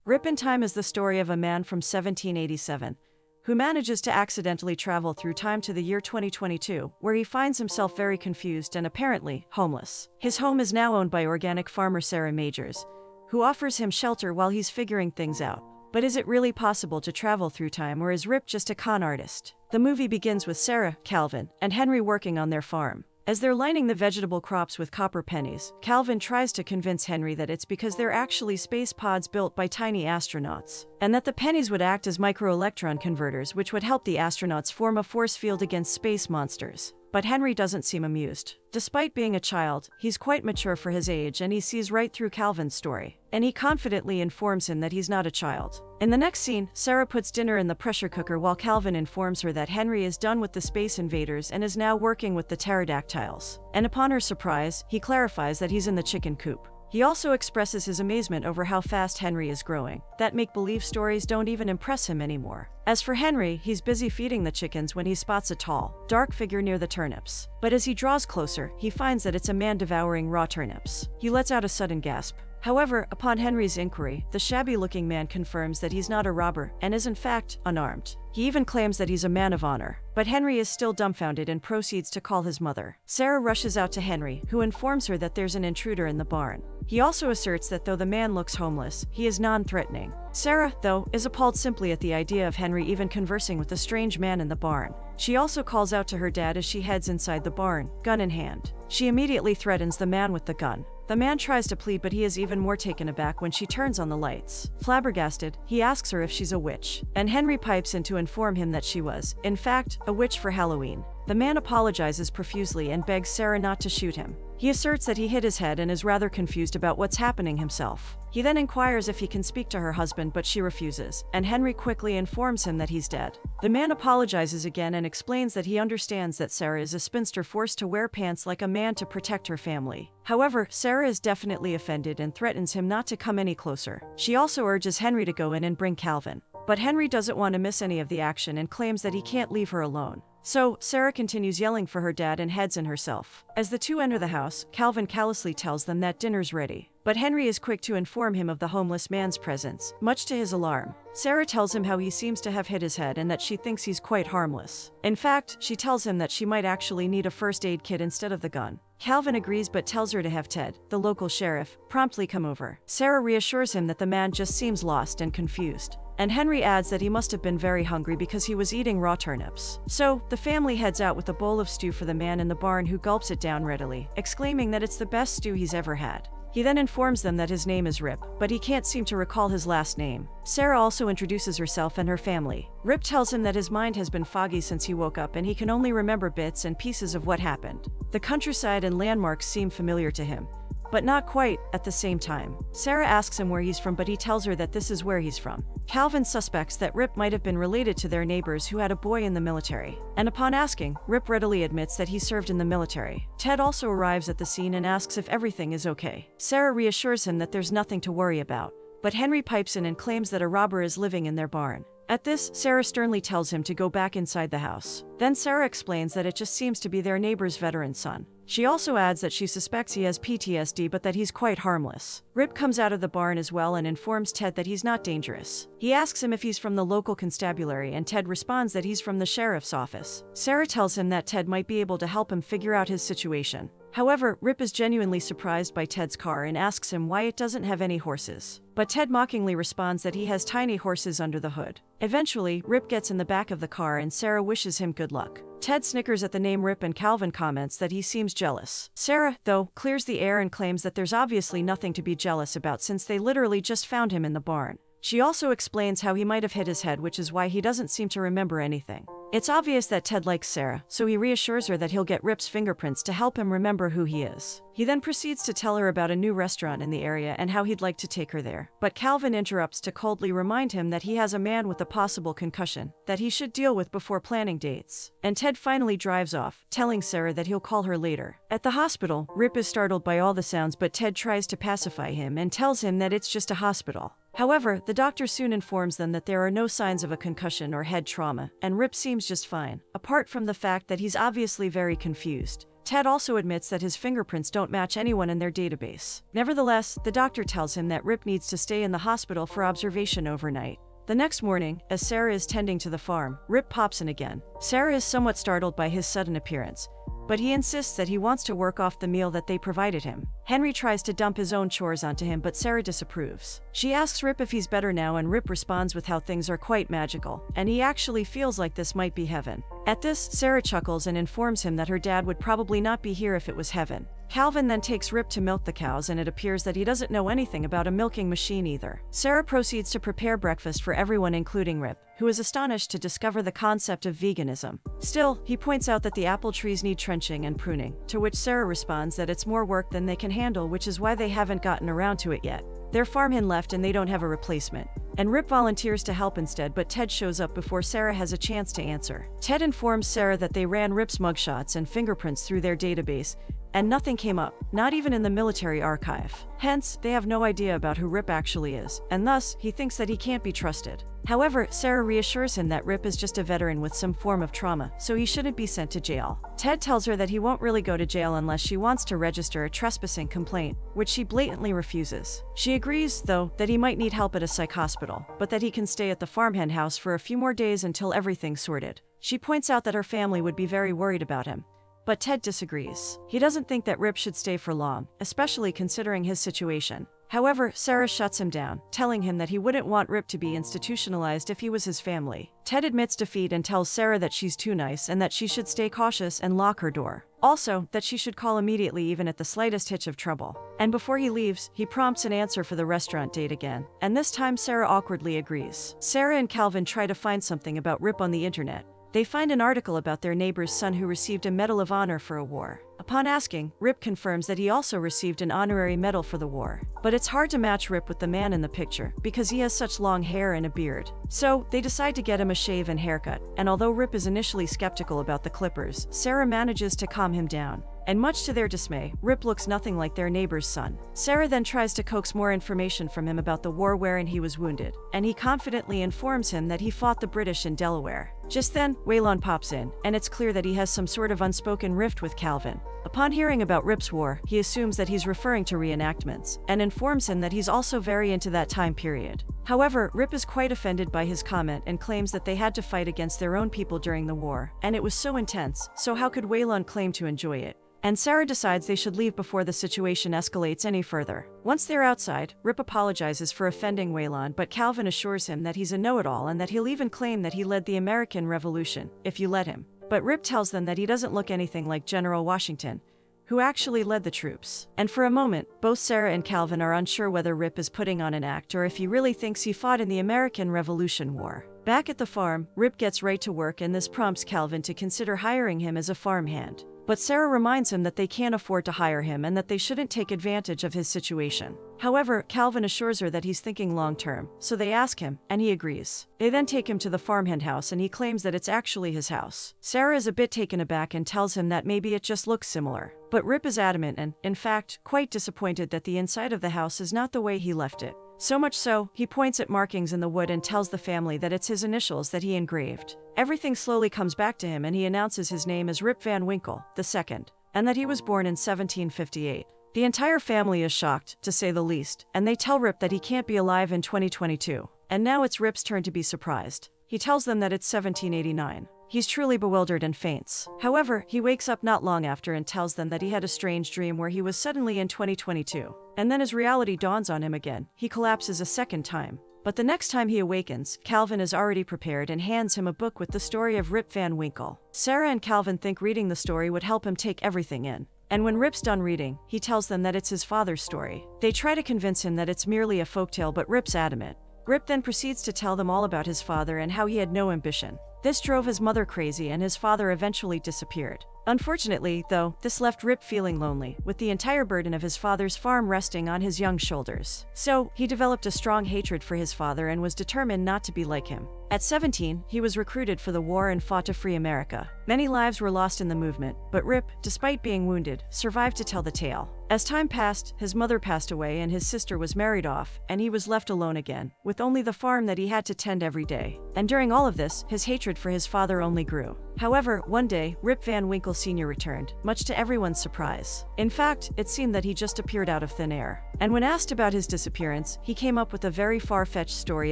Rip in Time is the story of a man from 1787 who manages to accidentally travel through time to the year 2022, where he finds himself very confused and apparently homeless. His home is now owned by organic farmer Sarah Majors, who offers him shelter while he's figuring things out. But is it really possible to travel through time, or is Rip just a con artist? The movie begins with Sarah, Calvin, and Henry working on their farm. As they're lining the vegetable crops with copper pennies, Calvin tries to convince Henry that it's because they're actually space pods built by tiny astronauts, and that the pennies would act as microelectron converters which would help the astronauts form a force field against space monsters. But Henry doesn't seem amused. Despite being a child, he's quite mature for his age, and he sees right through Calvin's story, and he confidently informs him that he's not a child. In the next scene, Sarah puts dinner in the pressure cooker while Calvin informs her that Henry is done with the space invaders and is now working with the pterodactyls. And upon her surprise, he clarifies that he's in the chicken coop. He also expresses his amazement over how fast Henry is growing, that make-believe stories don't even impress him anymore. As for Henry, he's busy feeding the chickens when he spots a tall, dark figure near the turnips. But as he draws closer, he finds that it's a man devouring raw turnips. He lets out a sudden gasp. However, upon Henry's inquiry, the shabby-looking man confirms that he's not a robber and is in fact unarmed. He even claims that he's a man of honor. But Henry is still dumbfounded and proceeds to call his mother. Sarah rushes out to Henry, who informs her that there's an intruder in the barn. He also asserts that though the man looks homeless, he is non-threatening. Sarah, though, is appalled simply at the idea of Henry even conversing with the strange man in the barn. She also calls out to her dad as she heads inside the barn, gun in hand. She immediately threatens the man with the gun. The man tries to plead, but he is even more taken aback when she turns on the lights. Flabbergasted, he asks her if she's a witch, and Henry pipes in to inform him that she was, in fact, a witch for Halloween. The man apologizes profusely and begs Sarah not to shoot him. He asserts that he hit his head and is rather confused about what's happening himself. He then inquires if he can speak to her husband, but she refuses, and Henry quickly informs him that he's dead. The man apologizes again and explains that he understands that Sarah is a spinster forced to wear pants like a man to protect her family. However, Sarah is definitely offended and threatens him not to come any closer. She also urges Henry to go in and bring Calvin. But Henry doesn't want to miss any of the action and claims that he can't leave her alone. So, Sarah continues yelling for her dad and heads in herself. As the two enter the house, Calvin callously tells them that dinner's ready. But Henry is quick to inform him of the homeless man's presence, much to his alarm. Sarah tells him how he seems to have hit his head and that she thinks he's quite harmless. In fact, she tells him that she might actually need a first aid kit instead of the gun. Calvin agrees but tells her to have Ted, the local sheriff, promptly come over. Sarah reassures him that the man just seems lost and confused. And Henry adds that he must have been very hungry because he was eating raw turnips. So, the family heads out with a bowl of stew for the man in the barn, who gulps it down readily, exclaiming that it's the best stew he's ever had. He then informs them that his name is Rip, but he can't seem to recall his last name. Sarah also introduces herself and her family. Rip tells him that his mind has been foggy since he woke up and he can only remember bits and pieces of what happened. The countryside and landmarks seem familiar to him, but not quite at the same time. Sarah asks him where he's from, but he tells her that this is where he's from. Calvin suspects that Rip might have been related to their neighbors who had a boy in the military. And upon asking, Rip readily admits that he served in the military. Ted also arrives at the scene and asks if everything is okay. Sarah reassures him that there's nothing to worry about. But Henry pipes in and claims that a robber is living in their barn. At this, Sarah sternly tells him to go back inside the house. Then Sarah explains that it just seems to be their neighbor's veteran son. She also adds that she suspects he has PTSD, but that he's quite harmless. Rip comes out of the barn as well and informs Ted that he's not dangerous. He asks him if he's from the local constabulary, and Ted responds that he's from the sheriff's office. Sarah tells him that Ted might be able to help him figure out his situation. However, Rip is genuinely surprised by Ted's car and asks him why it doesn't have any horses. But Ted mockingly responds that he has tiny horses under the hood. Eventually, Rip gets in the back of the car and Sarah wishes him good luck. Ted snickers at the name Rip and Calvin comments that he seems jealous. Sarah, though, clears the air and claims that there's obviously nothing to be jealous about since they literally just found him in the barn. She also explains how he might have hit his head, which is why he doesn't seem to remember anything. It's obvious that Ted likes Sarah, so he reassures her that he'll get Rip's fingerprints to help him remember who he is. He then proceeds to tell her about a new restaurant in the area and how he'd like to take her there. But Calvin interrupts to coldly remind him that he has a man with a possible concussion that he should deal with before planning dates. And Ted finally drives off, telling Sarah that he'll call her later. At the hospital, Rip is startled by all the sounds, but Ted tries to pacify him and tells him that it's just a hospital. However, the doctor soon informs them that there are no signs of a concussion or head trauma, and Rip seems just fine, apart from the fact that he's obviously very confused. Ted also admits that his fingerprints don't match anyone in their database. Nevertheless, the doctor tells him that Rip needs to stay in the hospital for observation overnight. The next morning, as Sarah is tending to the farm, Rip pops in again. Sarah is somewhat startled by his sudden appearance, but he insists that he wants to work off the meal that they provided him. Henry tries to dump his own chores onto him, but Sarah disapproves. She asks Rip if he's better now, and Rip responds with how things are quite magical, and he actually feels like this might be heaven. At this, Sarah chuckles and informs him that her dad would probably not be here if it was heaven. Calvin then takes Rip to milk the cows, and it appears that he doesn't know anything about a milking machine either. Sarah proceeds to prepare breakfast for everyone, including Rip, who is astonished to discover the concept of veganism. Still, he points out that the apple trees need trenching and pruning, to which Sarah responds that it's more work than they can handle, which is why they haven't gotten around to it yet. Their farmhand left and they don't have a replacement. And Rip volunteers to help instead, but Ted shows up before Sarah has a chance to answer. Ted informs Sarah that they ran Rip's mugshots and fingerprints through their database, and nothing came up, not even in the military archive. Hence, they have no idea about who Rip actually is, and thus, he thinks that he can't be trusted. However, Sarah reassures him that Rip is just a veteran with some form of trauma, so he shouldn't be sent to jail. Ted tells her that he won't really go to jail unless she wants to register a trespassing complaint, which she blatantly refuses. She agrees, though, that he might need help at a psych hospital, but that he can stay at the farmhand house for a few more days until everything's sorted. She points out that her family would be very worried about him, but Ted disagrees. He doesn't think that Rip should stay for long, especially considering his situation. However, Sarah shuts him down, telling him that he wouldn't want Rip to be institutionalized if he was his family. Ted admits defeat and tells Sarah that she's too nice and that she should stay cautious and lock her door. Also, that she should call immediately even at the slightest hitch of trouble. And before he leaves, he prompts an answer for the restaurant date again, and this time Sarah awkwardly agrees. Sarah and Calvin try to find something about Rip on the internet. They find an article about their neighbor's son who received a Medal of Honor for a war. Upon asking, Rip confirms that he also received an honorary medal for the war. But it's hard to match Rip with the man in the picture, because he has such long hair and a beard. So, they decide to get him a shave and haircut, and although Rip is initially skeptical about the clippers, Sarah manages to calm him down. And much to their dismay, Rip looks nothing like their neighbor's son. Sarah then tries to coax more information from him about the war wherein he was wounded, and he confidently informs him that he fought the British in Delaware. Just then, Waylon pops in, and it's clear that he has some sort of unspoken rift with Calvin. Upon hearing about Rip's war, he assumes that he's referring to reenactments, and informs him that he's also very into that time period. However, Rip is quite offended by his comment and claims that they had to fight against their own people during the war, and it was so intense, so how could Waylon claim to enjoy it? And Sarah decides they should leave before the situation escalates any further. Once they're outside, Rip apologizes for offending Waylon, but Calvin assures him that he's a know-it-all and that he'll even claim that he led the American Revolution, if you let him. But Rip tells them that he doesn't look anything like General Washington, who actually led the troops. And for a moment, both Sarah and Calvin are unsure whether Rip is putting on an act or if he really thinks he fought in the American Revolution War. Back at the farm, Rip gets right to work, and this prompts Calvin to consider hiring him as a farmhand. But Sarah reminds him that they can't afford to hire him and that they shouldn't take advantage of his situation. However, Calvin assures her that he's thinking long-term, so they ask him, and he agrees. They then take him to the farmhand house, and he claims that it's actually his house. Sarah is a bit taken aback and tells him that maybe it just looks similar. But Rip is adamant and, in fact, quite disappointed that the inside of the house is not the way he left it. So much so, he points at markings in the wood and tells the family that it's his initials that he engraved. Everything slowly comes back to him, and he announces his name as Rip Van Winkle II, and that he was born in 1758. The entire family is shocked, to say the least, and they tell Rip that he can't be alive in 2022. And now it's Rip's turn to be surprised. He tells them that it's 1789. He's truly bewildered and faints. However, he wakes up not long after and tells them that he had a strange dream where he was suddenly in 2022. And then as reality dawns on him again, he collapses a second time. But the next time he awakens, Calvin is already prepared and hands him a book with the story of Rip Van Winkle. Sarah and Calvin think reading the story would help him take everything in. And when Rip's done reading, he tells them that it's his father's story. They try to convince him that it's merely a folktale, but Rip's adamant. Rip then proceeds to tell them all about his father and how he had no ambition. This drove his mother crazy, and his father eventually disappeared. Unfortunately, though, this left Rip feeling lonely, with the entire burden of his father's farm resting on his young shoulders. So, he developed a strong hatred for his father and was determined not to be like him. At 17, he was recruited for the war and fought to free America. Many lives were lost in the movement, but Rip, despite being wounded, survived to tell the tale. As time passed, his mother passed away and his sister was married off, and he was left alone again, with only the farm that he had to tend every day. And during all of this, his hatred for his father only grew. However, one day, Rip Van Winkle Sr. returned, much to everyone's surprise. In fact, it seemed that he just appeared out of thin air. And when asked about his disappearance, he came up with a very far-fetched story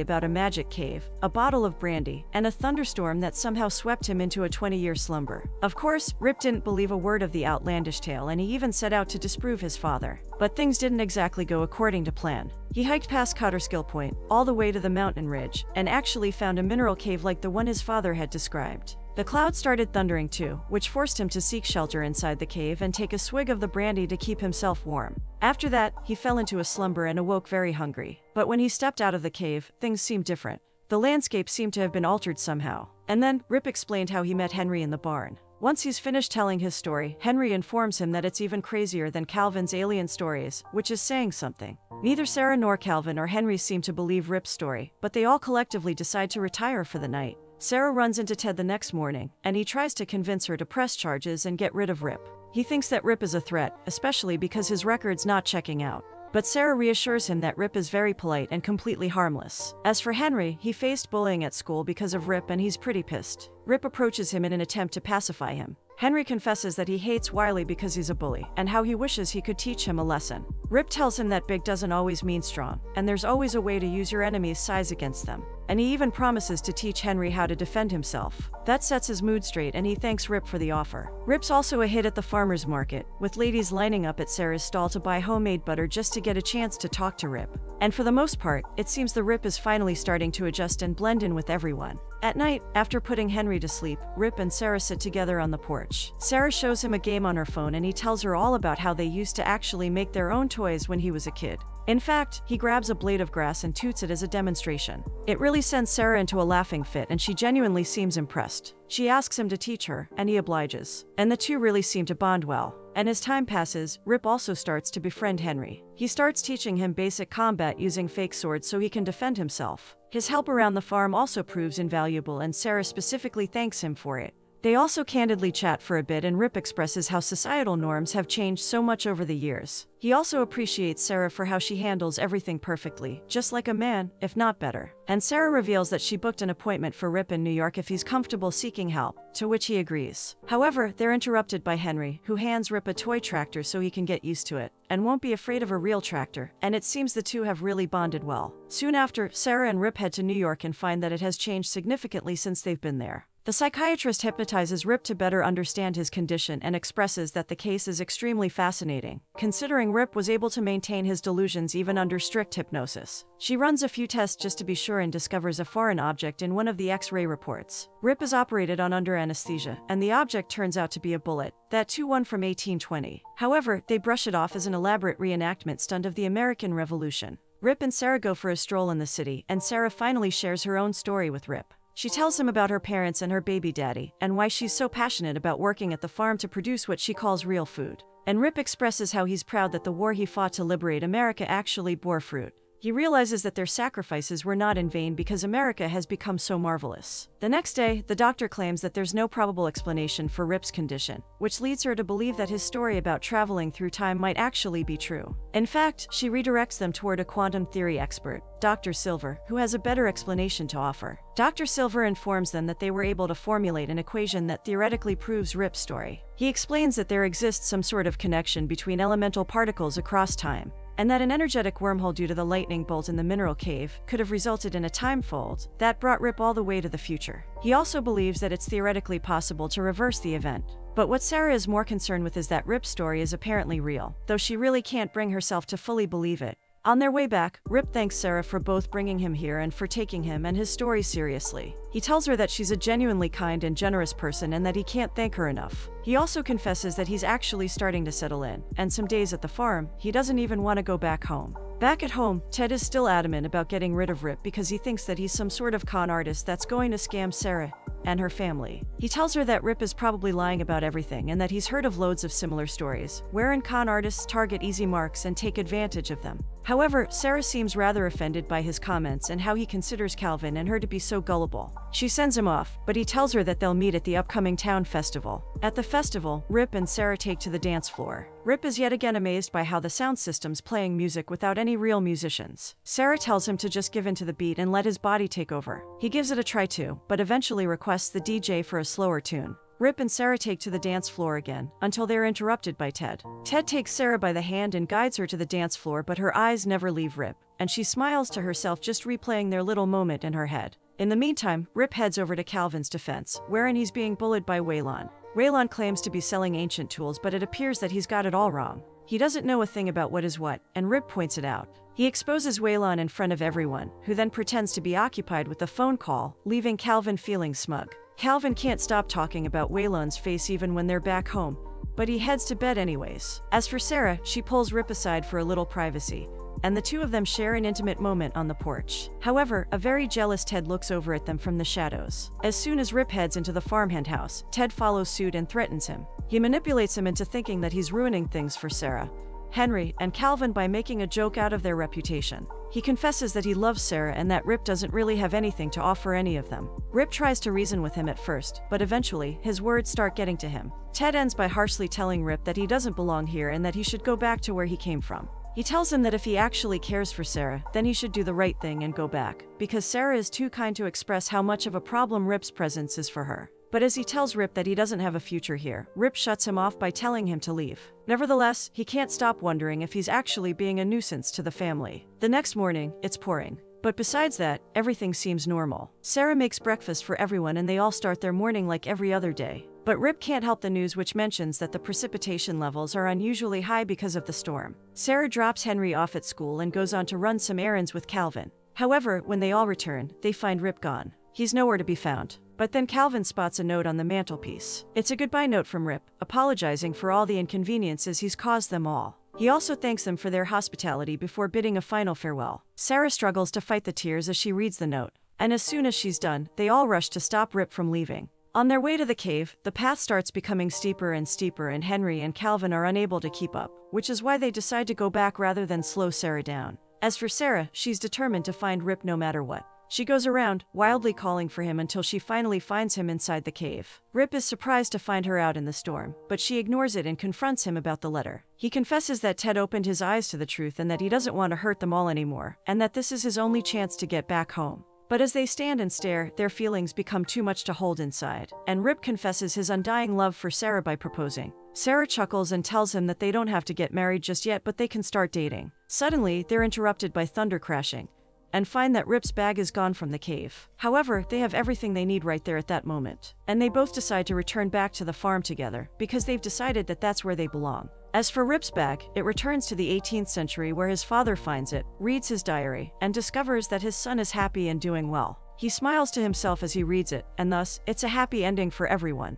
about a magic cave, a bottle of brandy, and a thunderstorm that somehow swept him into a 20-year slumber. Of course, Rip didn't believe a word of the outlandish tale, and he even set out to disprove his father. But things didn't exactly go according to plan. He hiked past Cotterskill Point, all the way to the mountain ridge, and actually found a mineral cave like the one his father had described. The clouds started thundering too, which forced him to seek shelter inside the cave and take a swig of the brandy to keep himself warm. After that, he fell into a slumber and awoke very hungry. But when he stepped out of the cave, things seemed different. The landscape seemed to have been altered somehow. And then, Rip explained how he met Henry in the barn. Once he's finished telling his story, Henry informs him that it's even crazier than Calvin's alien stories, which is saying something. Neither Sarah nor Calvin or Henry seem to believe Rip's story, but they all collectively decide to retire for the night. Sarah runs into Ted the next morning, and he tries to convince her to press charges and get rid of Rip. He thinks that Rip is a threat, especially because his record's not checking out. But Sarah reassures him that Rip is very polite and completely harmless. As for Henry, he faced bullying at school because of Rip and he's pretty pissed. Rip approaches him in an attempt to pacify him. Henry confesses that he hates Wiley because he's a bully, and how he wishes he could teach him a lesson. Rip tells him that big doesn't always mean strong, and there's always a way to use your enemy's size against them. And he even promises to teach Henry how to defend himself. That sets his mood straight, and he thanks Rip for the offer. Rip's also a hit at the farmer's market, with ladies lining up at Sarah's stall to buy homemade butter just to get a chance to talk to Rip. And for the most part, it seems the Rip is finally starting to adjust and blend in with everyone. At night, after putting Henry to sleep, Rip and Sarah sit together on the porch. Sarah shows him a game on her phone and he tells her all about how they used to actually make their own toys when he was a kid. In fact, he grabs a blade of grass and toots it as a demonstration. It really sends Sarah into a laughing fit and she genuinely seems impressed. She asks him to teach her, and he obliges. And the two really seem to bond well. And as time passes, Rip also starts to befriend Henry. He starts teaching him basic combat using fake swords so he can defend himself. His help around the farm also proves invaluable, and Sarah specifically thanks him for it. They also candidly chat for a bit, and Rip expresses how societal norms have changed so much over the years. He also appreciates Sarah for how she handles everything perfectly, just like a man, if not better. And Sarah reveals that she booked an appointment for Rip in New York if he's comfortable seeking help, to which he agrees. However, they're interrupted by Henry, who hands Rip a toy tractor so he can get used to it, and won't be afraid of a real tractor, and it seems the two have really bonded well. Soon after, Sarah and Rip head to New York and find that it has changed significantly since they've been there. The psychiatrist hypnotizes Rip to better understand his condition and expresses that the case is extremely fascinating, considering Rip was able to maintain his delusions even under strict hypnosis. She runs a few tests just to be sure and discovers a foreign object in one of the X-ray reports. Rip is operated on under anesthesia, and the object turns out to be a bullet, that too one from 1820. However, they brush it off as an elaborate reenactment stunt of the American Revolution. Rip and Sarah go for a stroll in the city, and Sarah finally shares her own story with Rip. She tells him about her parents and her baby daddy, and why she's so passionate about working at the farm to produce what she calls real food. And Rip expresses how he's proud that the war he fought to liberate America actually bore fruit. He realizes that their sacrifices were not in vain because America has become so marvelous. The next day, the doctor claims that there's no probable explanation for Rip's condition, which leads her to believe that his story about traveling through time might actually be true. In fact, she redirects them toward a quantum theory expert, Dr. Silver, who has a better explanation to offer. Dr. Silver informs them that they were able to formulate an equation that theoretically proves Rip's story. He explains that there exists some sort of connection between elemental particles across time, and that an energetic wormhole due to the lightning bolt in the mineral cave could have resulted in a time fold that brought Rip all the way to the future. He also believes that it's theoretically possible to reverse the event. But what Sarah is more concerned with is that Rip's story is apparently real, though she really can't bring herself to fully believe it. On their way back, Rip thanks Sarah for both bringing him here and for taking him and his story seriously. He tells her that she's a genuinely kind and generous person and that he can't thank her enough. He also confesses that he's actually starting to settle in, and some days at the farm, he doesn't even want to go back home. Back at home, Ted is still adamant about getting rid of Rip because he thinks that he's some sort of con artist that's going to scam Sarah and her family. He tells her that Rip is probably lying about everything and that he's heard of loads of similar stories, wherein con artists target easy marks and take advantage of them. However, Sarah seems rather offended by his comments and how he considers Calvin and her to be so gullible. She sends him off, but he tells her that they'll meet at the upcoming town festival. At the festival, Rip and Sarah take to the dance floor. Rip is yet again amazed by how the sound system's playing music without any real musicians. Sarah tells him to just give in to the beat and let his body take over. He gives it a try too, but eventually requests the DJ for a slower tune. Rip and Sarah take to the dance floor again, until they are interrupted by Ted. Ted takes Sarah by the hand and guides her to the dance floor, but her eyes never leave Rip, and she smiles to herself, just replaying their little moment in her head. In the meantime, Rip heads over to Calvin's defense, wherein he's being bullied by Waylon. Waylon claims to be selling ancient tools, but it appears that he's got it all wrong. He doesn't know a thing about what is what, and Rip points it out. He exposes Waylon in front of everyone, who then pretends to be occupied with a phone call, leaving Calvin feeling smug. Calvin can't stop talking about Waylon's face even when they're back home, but he heads to bed anyways. As for Sarah, she pulls Rip aside for a little privacy, and the two of them share an intimate moment on the porch. However, a very jealous Ted looks over at them from the shadows. As soon as Rip heads into the farmhand house, Ted follows suit and threatens him. He manipulates him into thinking that he's ruining things for Sarah, Henry, and Calvin by making a joke out of their reputation. He confesses that he loves Sarah and that Rip doesn't really have anything to offer any of them. Rip tries to reason with him at first, but eventually, his words start getting to him. Ted ends by harshly telling Rip that he doesn't belong here and that he should go back to where he came from. He tells him that if he actually cares for Sarah, then he should do the right thing and go back, because Sarah is too kind to express how much of a problem Rip's presence is for her. But as he tells Rip that he doesn't have a future here, Rip shuts him off by telling him to leave. Nevertheless, he can't stop wondering if he's actually being a nuisance to the family. The next morning, it's pouring. But besides that, everything seems normal. Sarah makes breakfast for everyone and they all start their morning like every other day. But Rip can't help the news, which mentions that the precipitation levels are unusually high because of the storm. Sarah drops Henry off at school and goes on to run some errands with Calvin. However, when they all return, they find Rip gone. He's nowhere to be found. But then Calvin spots a note on the mantelpiece. It's a goodbye note from Rip, apologizing for all the inconveniences he's caused them all. He also thanks them for their hospitality before bidding a final farewell. Sarah struggles to fight the tears as she reads the note, and as soon as she's done, they all rush to stop Rip from leaving. On their way to the cave, the path starts becoming steeper and steeper, and Henry and Calvin are unable to keep up, which is why they decide to go back rather than slow Sarah down. As for Sarah, she's determined to find Rip no matter what. She goes around, wildly calling for him until she finally finds him inside the cave. Rip is surprised to find her out in the storm, but she ignores it and confronts him about the letter. He confesses that Ted opened his eyes to the truth and that he doesn't want to hurt them all anymore, and that this is his only chance to get back home. But as they stand and stare, their feelings become too much to hold inside, and Rip confesses his undying love for Sarah by proposing. Sarah chuckles and tells him that they don't have to get married just yet, but they can start dating. Suddenly, they're interrupted by thunder crashing, and find that Rip's bag is gone from the cave. However, they have everything they need right there at that moment, and they both decide to return back to the farm together, because they've decided that that's where they belong. As for Rip's bag, it returns to the 18th century where his father finds it, reads his diary, and discovers that his son is happy and doing well. He smiles to himself as he reads it, and thus, it's a happy ending for everyone.